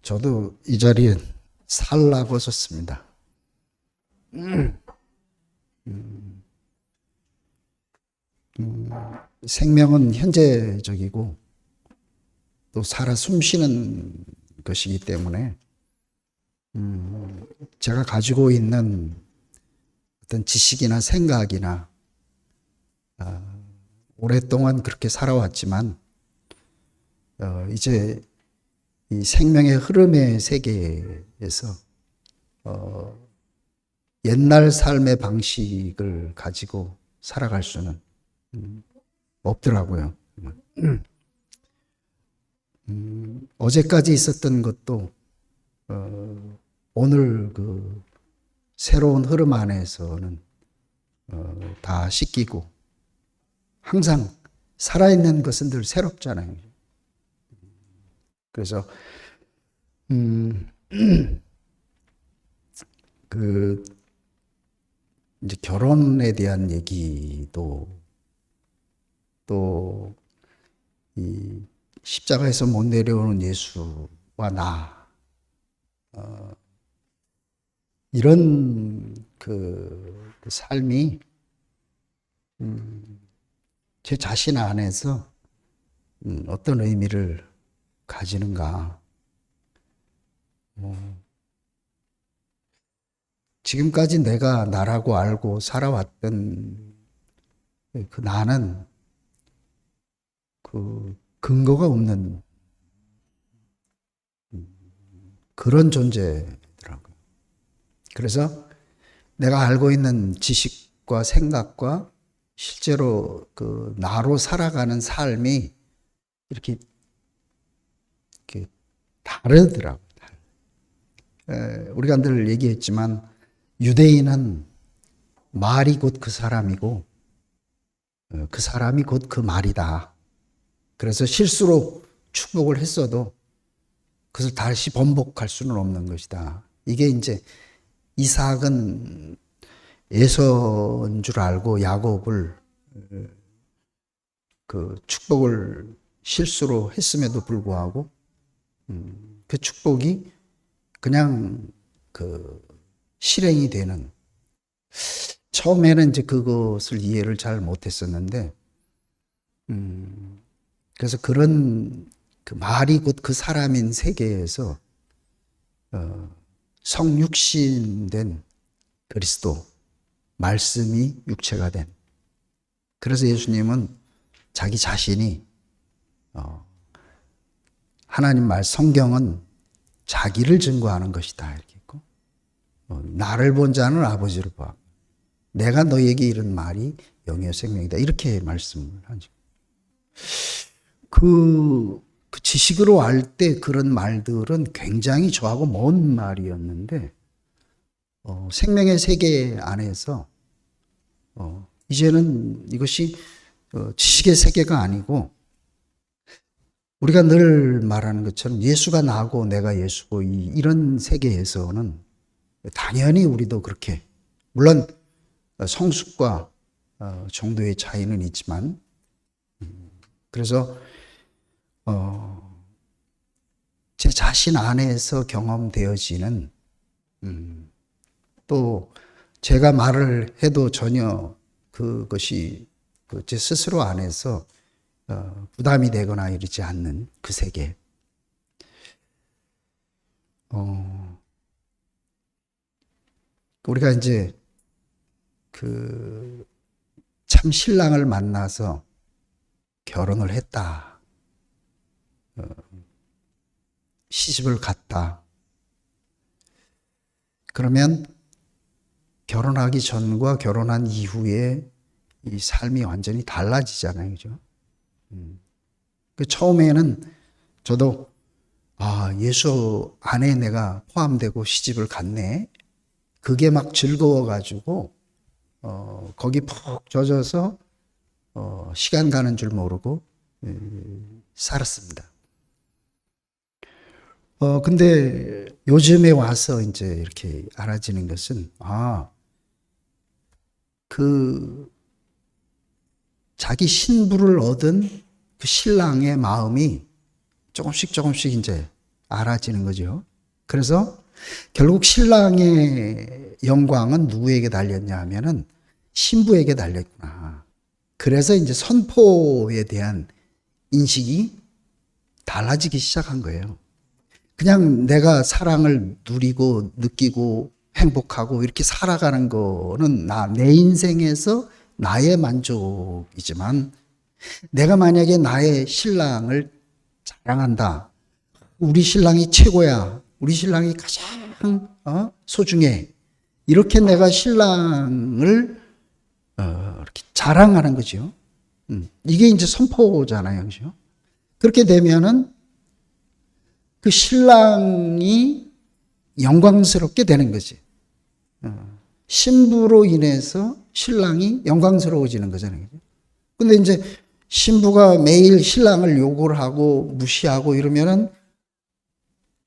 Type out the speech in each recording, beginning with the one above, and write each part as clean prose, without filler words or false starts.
저도 이 자리에 살라고 섰습니다. 생명은 현재적이고 또 살아 숨쉬는 것이기 때문에 제가 가지고 있는 어떤 지식이나 생각이나 오랫동안 그렇게 살아왔지만 이제 이 생명의 흐름의 세계에서 옛날 삶의 방식을 가지고 살아갈 수는 없더라고요. 어제까지 있었던 것도 오늘 그 새로운 흐름 안에서는 다 씻기고 항상 살아있는 것은 늘 새롭잖아요. 그래서 그 이제 결혼에 대한 얘기도 또 이 십자가에서 못 내려오는 예수와 나 이런 그 삶이 제 자신 안에서 어떤 의미를 가지는가. 지금까지 내가 나라고 알고 살아왔던 그 나는 그 근거가 없는 그런 존재더라고요. 그래서 내가 알고 있는 지식과 생각과 실제로 그 나로 살아가는 삶이 이렇게 다르더라고요. 우리가 늘 얘기했지만 유대인은 말이 곧 그 사람이고 그 사람이 곧 그 말이다. 그래서 실수로 축복을 했어도 그것을 다시 번복할 수는 없는 것이다. 이게 이제 이삭은 에서인 줄 알고 야곱을 그 축복을 실수로 했음에도 불구하고 그 축복이 그냥 그 실행이 되는, 처음에는 이제 그것을 이해를 잘 못했었는데 그래서 그런 그 말이 곧 그 사람인 세계에서 성육신된 그리스도 말씀이 육체가 된, 그래서 예수님은 자기 자신이 하나님 말 성경은 자기를 증거하는 것이다 이렇게 했고, 나를 본 자는 아버지를 봐, 내가 너에게 이른 말이 영이요 생명이다 이렇게 말씀을 하죠. 그 지식으로 알 때 그런 말들은 굉장히 저하고 먼 말이었는데 생명의 세계 안에서 이제는 이것이 지식의 세계가 아니고 우리가 늘 말하는 것처럼 예수가 나고 내가 예수고 이런 세계에서는 당연히 우리도 그렇게, 물론 성숙과 정도의 차이는 있지만, 그래서 제 자신 안에서 경험되어지는 또 제가 말을 해도 전혀 그것이 제 스스로 안에서 부담이 되거나 이러지 않는 그 세계. 우리가 이제 그 참 신랑을 만나서 결혼을 했다. 시집을 갔다. 그러면 결혼하기 전과 결혼한 이후에 이 삶이 완전히 달라지잖아요. 그죠? 그 처음에는 저도 예수 안에 내가 포함되고 시집을 갔네. 그게 막 즐거워가지고 거기 푹 젖어서 시간 가는 줄 모르고 살았습니다. 근데 요즘에 와서 이제 이렇게 알아지는 것은 그 자기 신부를 얻은 그 신랑의 마음이 조금씩 이제 알아지는 거죠. 그래서 결국 신랑의 영광은 누구에게 달렸냐 하면은 신부에게 달렸구나. 그래서 이제 선포에 대한 인식이 달라지기 시작한 거예요. 그냥 내가 사랑을 누리고 느끼고 행복하고 이렇게 살아가는 거는 내 인생에서 나의 만족이지만, 내가 만약에 나의 신랑을 자랑한다. 우리 신랑이 최고야. 우리 신랑이 가장 소중해. 이렇게 내가 신랑을 이렇게 자랑하는 거죠. 이게 이제 선포잖아요, 그죠? 그렇게 되면은 그 신랑이 영광스럽게 되는 거지. 신부로 인해서 신랑이 영광스러워지는 거잖아요. 근데 이제 신부가 매일 신랑을 욕을 하고 무시하고 이러면은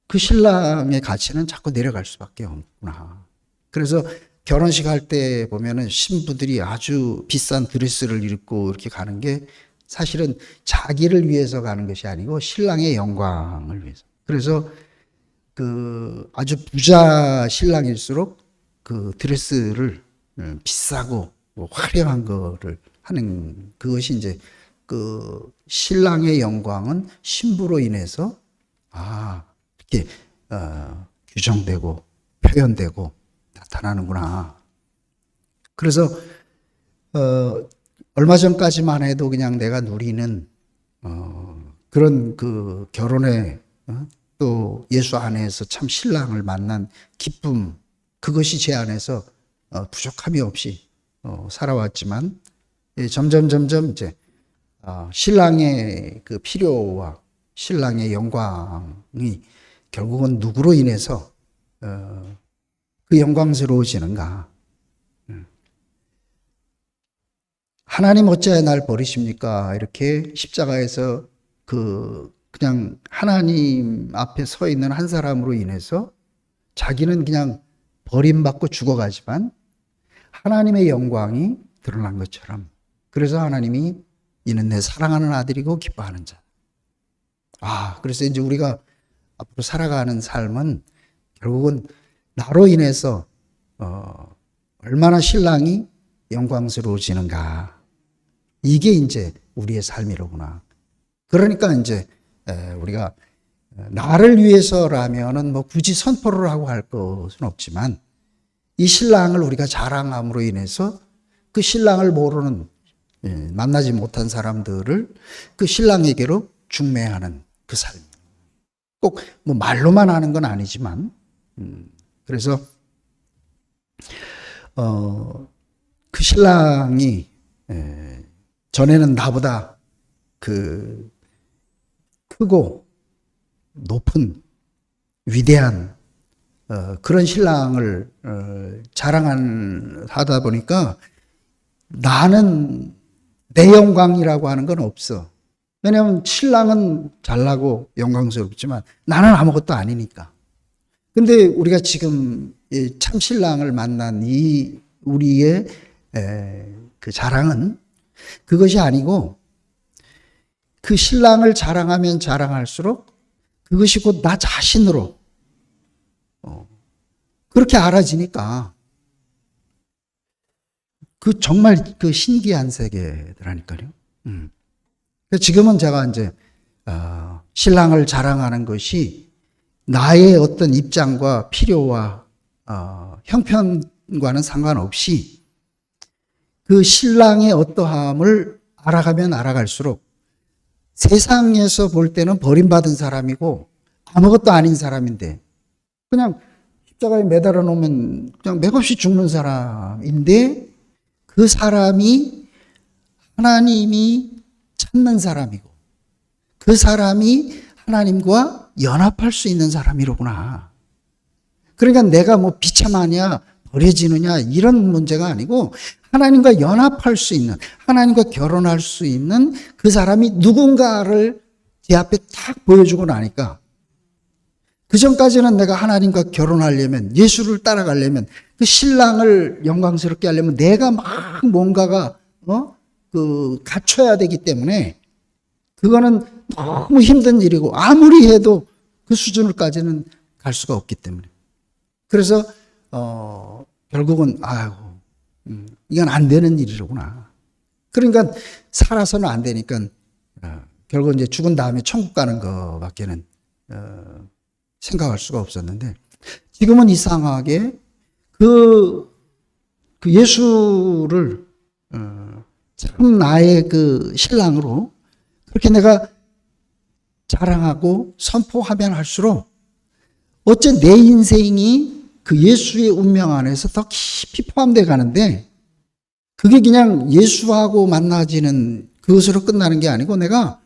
그 신랑의 가치는 자꾸 내려갈 수밖에 없구나. 그래서 결혼식 할 때 보면은 신부들이 아주 비싼 드레스를 입고 이렇게 가는 게 사실은 자기를 위해서 가는 것이 아니고 신랑의 영광을 위해서. 그래서 그 아주 부자 신랑일수록 그 드레스를 비싸고 화려한 거를 하는, 그것이 이제 그 신랑의 영광은 신부로 인해서 이렇게 규정되고 표현되고 나타나는구나. 그래서 얼마 전까지만 해도 그냥 내가 누리는 그런 그 결혼에 또 예수 안에서 참 신랑을 만난 기쁨, 그것이 제 안에서 부족함이 없이 살아왔지만, 점점 이제 신랑의 그 필요와 신랑의 영광이 결국은 누구로 인해서 그 영광스러워지는가? 하나님 어찌하여 날 버리십니까? 이렇게 십자가에서 그냥 하나님 앞에 서 있는 한 사람으로 인해서 자기는 그냥 버림받고 죽어가지만 하나님의 영광이 드러난 것처럼, 그래서 하나님이 이는 내 사랑하는 아들이고 기뻐하는 자. 그래서 이제 우리가 앞으로 살아가는 삶은 결국은 나로 인해서 얼마나 신랑이 영광스러워지는가. 이게 이제 우리의 삶이로구나. 그러니까 이제 우리가 나를 위해서라면은 뭐 굳이 선포를 하고 할 것은 없지만, 이 신랑을 우리가 자랑함으로 인해서 그 신랑을 모르는, 만나지 못한 사람들을 그 신랑에게로 중매하는 그 삶. 꼭 뭐 말로만 하는 건 아니지만, 그래서 그 신랑이 전에는 나보다 그 크고 높은 위대한 그런 신랑을 자랑하다 보니까 나는 내 영광이라고 하는 건 없어. 왜냐하면 신랑은 잘나고 영광스럽지만 나는 아무것도 아니니까. 근데 우리가 지금 참 신랑을 만난 이 우리의 그 자랑은 그것이 아니고, 그 신랑을 자랑하면 자랑할수록 그것이 곧 나 자신으로 그렇게 알아지니까 그 정말 그 신기한 세계더라니까요. 지금은 제가 이제 신랑을 자랑하는 것이 나의 어떤 입장과 필요와 형편과는 상관없이 그 신랑의 어떠함을 알아가면 알아갈수록 세상에서 볼 때는 버림받은 사람이고 아무것도 아닌 사람인데, 그냥 십자가에 매달아 놓으면 그냥 맥없이 죽는 사람인데, 그 사람이 하나님이 찾는 사람이고 그 사람이 하나님과 연합할 수 있는 사람이로구나. 그러니까 내가 뭐 비참하냐 버려지느냐 이런 문제가 아니고, 하나님과 연합할 수 있는, 하나님과 결혼할 수 있는 그 사람이 누군가를 제 앞에 딱 보여주고 나니까, 그 전까지는 내가 하나님과 결혼하려면, 예수를 따라가려면, 그 신랑을 영광스럽게 하려면 내가 막 뭔가가 갖춰야 되기 때문에 그거는 너무 힘든 일이고, 아무리 해도 그 수준을까지는 갈 수가 없기 때문에. 그래서 결국은 아이고 이건 안 되는 일이로구나. 그러니까 살아서는 안 되니까 결국 이제 죽은 다음에 천국 가는 거밖에는 생각할 수가 없었는데, 지금은 이상하게 그 예수를 참 나의 그 신랑으로 그렇게 내가 자랑하고 선포하면 할수록 어째 내 인생이 그 예수의 운명 안에서 더 깊이 포함되어 가는데, 그게 그냥 예수하고 만나지는 그것으로 끝나는 게 아니고 내가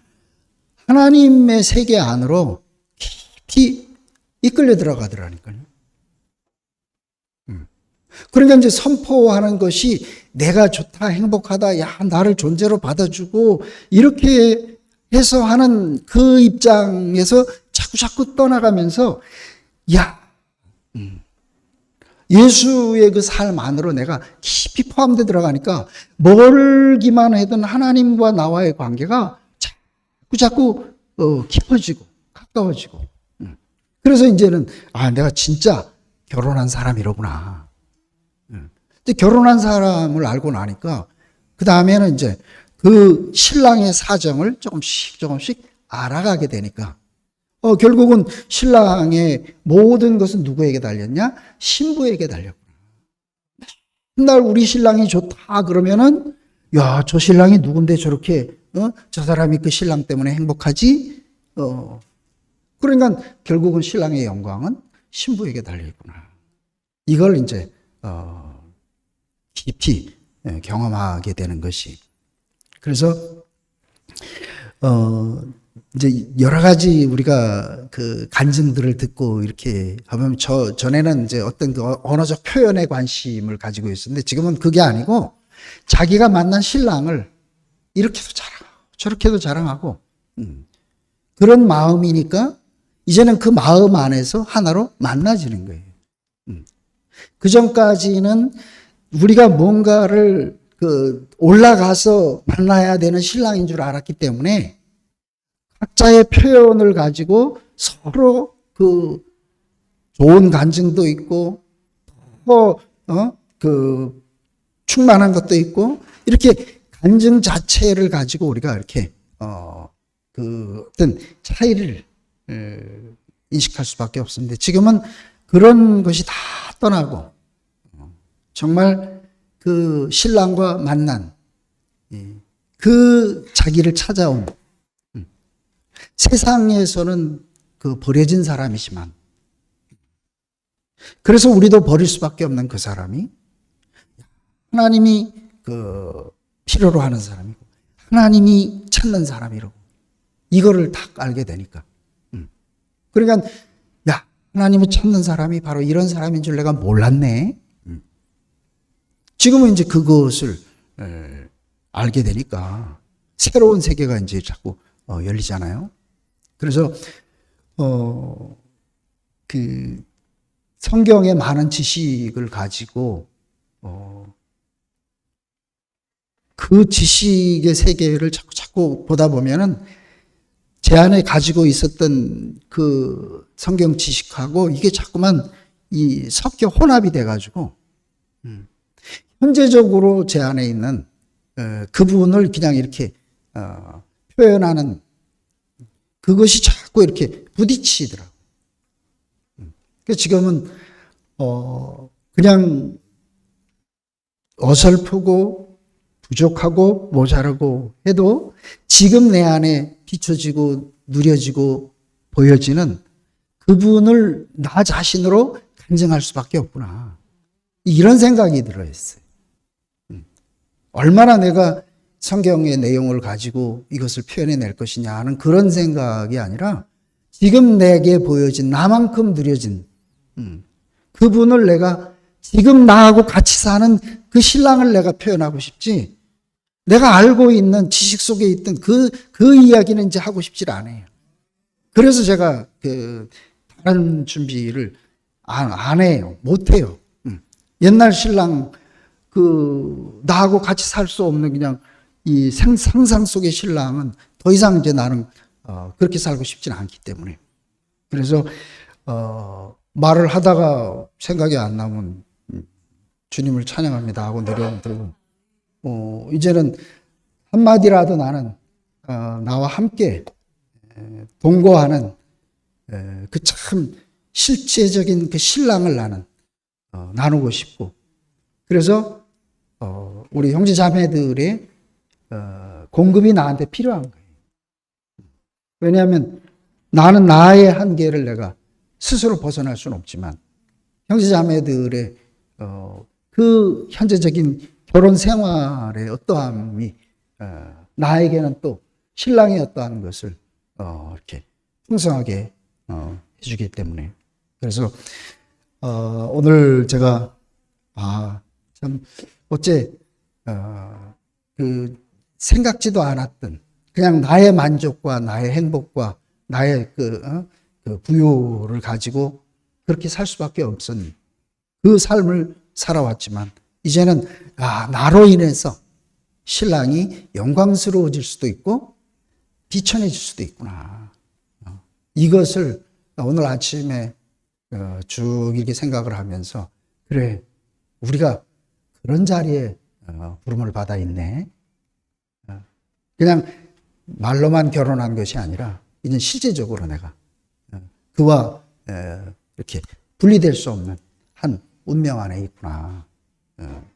하나님의 세계 안으로 깊이 이끌려 들어가더라니까요. 그러니까 이제 선포하는 것이 내가 좋다, 행복하다, 야, 나를 존재로 받아주고 이렇게 해서 하는 그 입장에서 자꾸 떠나가면서, 야, 예수의 그 삶 안으로 내가 깊이 포함되어 들어가니까 멀기만 하던 하나님과 나와의 관계가 자꾸 깊어지고 가까워지고. 그래서 이제는 내가 진짜 결혼한 사람이로구나. 근데 결혼한 사람을 알고 나니까 그 다음에는 이제 그 신랑의 사정을 조금씩 알아가게 되니까 결국은 신랑의 모든 것은 누구에게 달렸냐? 신부에게 달렸구나. 맨날 우리 신랑이 좋다 그러면은, 야, 저 신랑이 누군데 저렇게 저 사람이 그 신랑 때문에 행복하지? 그러니까 결국은 신랑의 영광은 신부에게 달려있구나. 이걸 이제 깊이 경험하게 되는 것이. 그래서 이제 여러 가지 우리가 그 간증들을 듣고 이렇게 하면, 전에는 이제 어떤 그 언어적 표현에 관심을 가지고 있었는데, 지금은 그게 아니고 자기가 만난 신랑을 이렇게도 자랑하고 저렇게도 자랑하고 그런 마음이니까 이제는 그 마음 안에서 하나로 만나지는 거예요. 그 전까지는 우리가 뭔가를 올라가서 만나야 되는 신랑인 줄 알았기 때문에 각자의 표현을 가지고 서로 그 좋은 간증도 있고 그 충만한 것도 있고, 이렇게 간증 자체를 가지고 우리가 이렇게 그 어떤 차이를 인식할 수밖에 없습니다. 지금은 그런 것이 다 떠나고 정말 그 신랑과 만난 그 자기를 찾아온, 세상에서는 그 버려진 사람이지만, 그래서 우리도 버릴 수밖에 없는 그 사람이 하나님이 그 필요로 하는 사람이고 하나님이 찾는 사람이라고, 이거를 딱 알게 되니까. 그러니까 야, 하나님을 찾는 사람이 바로 이런 사람인 줄 내가 몰랐네. 지금은 이제 그것을 알게 되니까 새로운 세계가 이제 자꾸 열리잖아요. 그래서 그 성경의 많은 지식을 가지고 그 지식의 세계를 자꾸 보다 보면은 제 안에 가지고 있었던 그 성경 지식하고 이게 자꾸만 섞여 혼합이 돼가지고 현재적으로 제 안에 있는 그 부분을 그냥 이렇게 표현하는 그것이 자꾸 이렇게 부딪히더라고요. 그래서 지금은 그냥 어설프고 부족하고 모자라고 해도 지금 내 안에 비춰지고 누려지고 보여지는 그분을 나 자신으로 간증할 수밖에 없구나, 이런 생각이 들어있어요. 얼마나 내가 성경의 내용을 가지고 이것을 표현해낼 것이냐 하는 그런 생각이 아니라, 지금 내게 보여진 나만큼 누려진 그분을 내가 지금 나하고 같이 사는 그 신랑을 내가 표현하고 싶지, 내가 알고 있는 지식 속에 있던 그 이야기는 이제 하고 싶지 않아요. 그래서 제가 다른 준비를 안 해요. 못 해요. 옛날 신랑 나하고 같이 살 수 없는 그냥 이 상상 속의 신랑은 더 이상 이제 나는 그렇게 살고 싶지는 않기 때문에. 그래서 말을 하다가 생각이 안 나면 주님을 찬양합니다 하고 내려오면 되고, 이제는 한마디라도 나는 나와 함께 동거하는 그 참 실제적인 그 신랑을 나는 나누고 싶고, 그래서 우리 형제 자매들의 공급이 나한테 필요한 거예요. 왜냐하면 나는 나의 한계를 내가 스스로 벗어날 수는 없지만 형제 자매들의 그 현재적인 결혼 생활의 어떠함이 나에게는 또 신랑의 어떠한 것을 이렇게 풍성하게 해주기 때문에, 그래서 오늘 제가 참 어째 그 생각지도 않았던 그냥 나의 만족과 나의 행복과 나의 그 부요를 가지고 그렇게 살 수밖에 없은 그 삶을 살아왔지만, 이제는 나로 인해서 신랑이 영광스러워질 수도 있고 비천해질 수도 있구나. 이것을 오늘 아침에 쭉 이렇게 생각을 하면서, 그래, 우리가 그런 자리에 부름을 받아 있네. 그냥 말로만 결혼한 것이 아니라 이제 실제적으로 내가 그와 이렇게 분리될 수 없는 한 운명 안에 있구나.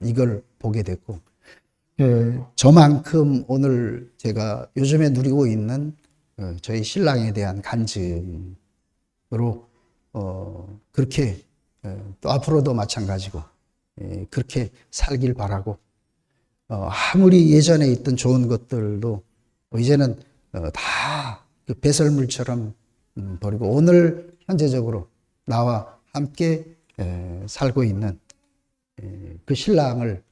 이걸 보게 됐고, 저만큼 오늘 제가 요즘에 누리고 있는 저희 신랑에 대한 간증으로 그렇게 또 앞으로도 마찬가지고 그렇게 살길 바라고, 아무리 예전에 있던 좋은 것들도 이제는 다 그 배설물처럼 버리고 오늘 현재적으로 나와 함께 살고 있는 그 신랑을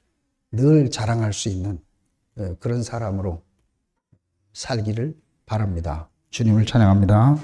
늘 자랑할 수 있는 그런 사람으로 살기를 바랍니다. 주님을 찬양합니다.